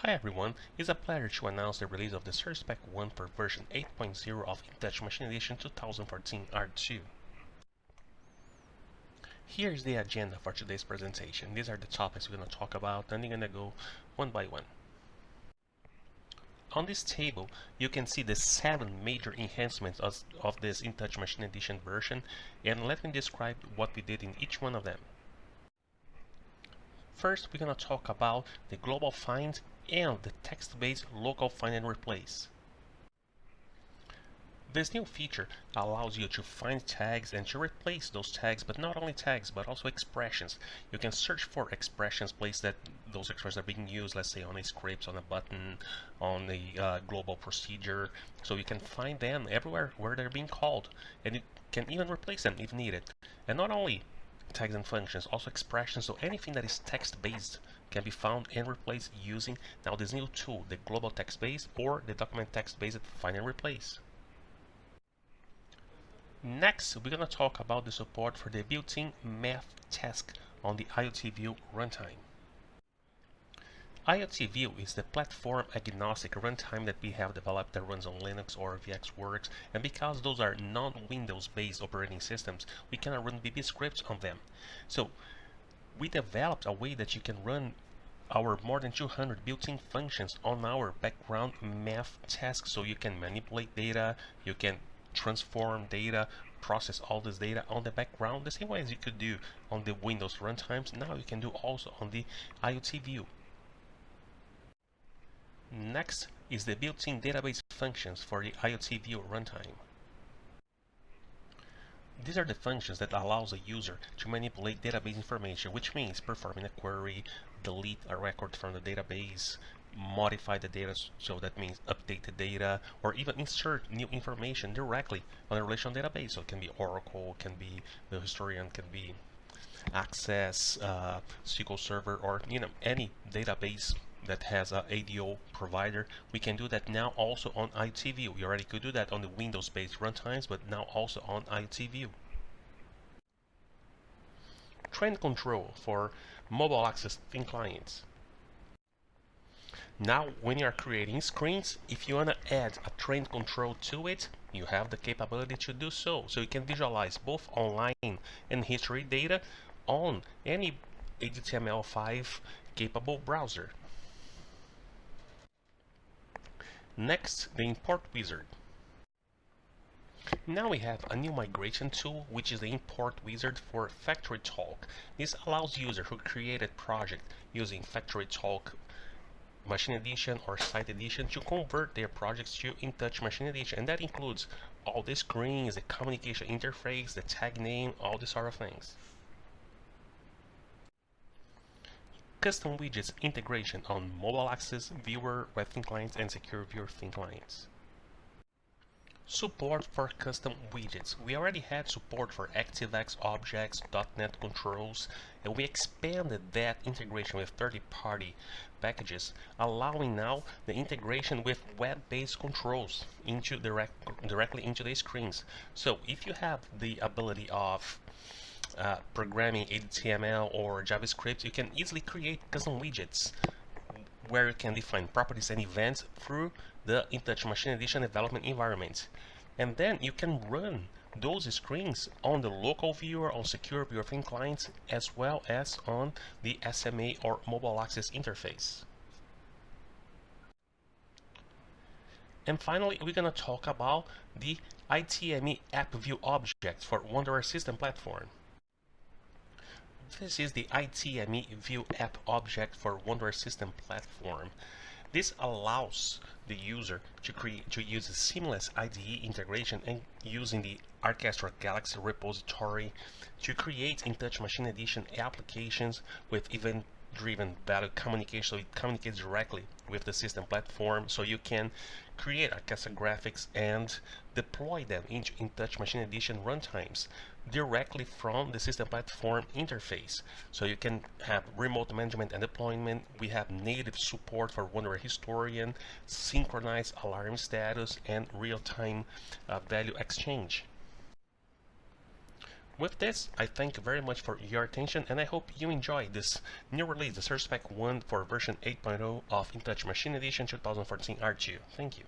Hi everyone, it's a pleasure to announce the release of the Service Pack 1 for version 8.0 of InTouch Machine Edition 2014 R2. Here's the agenda for today's presentation. These are the topics we're going to talk about, and we're going to go one by one. On this table, you can see the 7 major enhancements of this InTouch Machine Edition version, and let me describe what we did in each one of them. First, we're going to talk about the global find and the text-based local find and replace. This new feature allows you to find tags and to replace those tags, but not only tags, but also expressions. You can search for expressions, place that those expressions are being used, let's say on a script, on a button, on a global procedure. So you can find them everywhere where they're being called, and you can even replace them if needed. And not only tags and functions, also expressions, so anything that is text-based can be found and replaced using now this new tool, the global text-based or the document text-based find and replace. Next, we're going to talk about the support for the built-in math task on the IoTView runtime. IoTView is the platform-agnostic runtime that we have developed that runs on Linux or VxWorks, and because those are non-Windows-based operating systems, we cannot run BB scripts on them. So we developed a way that you can run our more than 200 built-in functions on our background math tasks, so you can manipulate data, you can transform data, process all this data on the background, the same way as you could do on the Windows runtimes. Now you can do also on the IoTView. Next is the built-in database functions for the IoTView runtime. These are the functions that allows a user to manipulate database information, which means performing a query, delete a record from the database, modify the data, so that means update the data, or even insert new information directly on a relational database. So it can be Oracle, can be the historian, can be Access, SQL Server, or any database that has a ADO provider. We can do that now also on IoTView. We already could do that on the Windows-based runtimes, but now also on IoTView. Trend control for mobile access thin clients. Now, when you are creating screens, if you want to add a trend control to it, you have the capability to do so. So you can visualize both online and history data on any HTML5 capable browser. Next, the import wizard. Now we have a new migration tool, which is the import wizard for FactoryTalk. This allows users who created project using FactoryTalk Machine Edition or Site Edition to convert their projects to InTouch Machine Edition, and that includes all the screens, the communication interface, the tag name, all these sort of things. Custom widgets integration on mobile access, viewer, web thin clients, and secure viewer thin clients. Support for custom widgets. We already had support for ActiveX objects, .NET controls, and we expanded that integration with third-party packages, allowing now the integration with web-based controls directly into the screens. So if you have the ability of programming HTML or JavaScript, you can easily create custom widgets where you can define properties and events through the InTouch Machine Edition development environment. And then you can run those screens on the local viewer, on secure viewer thin clients, as well as on the SMA or mobile access interface. And finally, we're going to talk about the ITMEAppView object for Wanderer System Platform. This is the ITMEAppView app object for Wanderer System Platform. This allows the user to use a seamless IDE integration and using the Orchestra Galaxy repository to create InTouch Machine Edition applications with event-driven value communication. So it communicates directly with the system platform, so you can create Orchestra graphics and deploy them into InTouch Machine Edition runtimes directly from the system platform interface. So you can have remote management and deployment. We have native support for Wanderer Historian, synchronized alarm status, and real-time value exchange. With this, I thank you very much for your attention, and I hope you enjoy this new release, the Service Pack 1 for version 8.0 of InTouch Machine Edition 2014 R2. Thank you.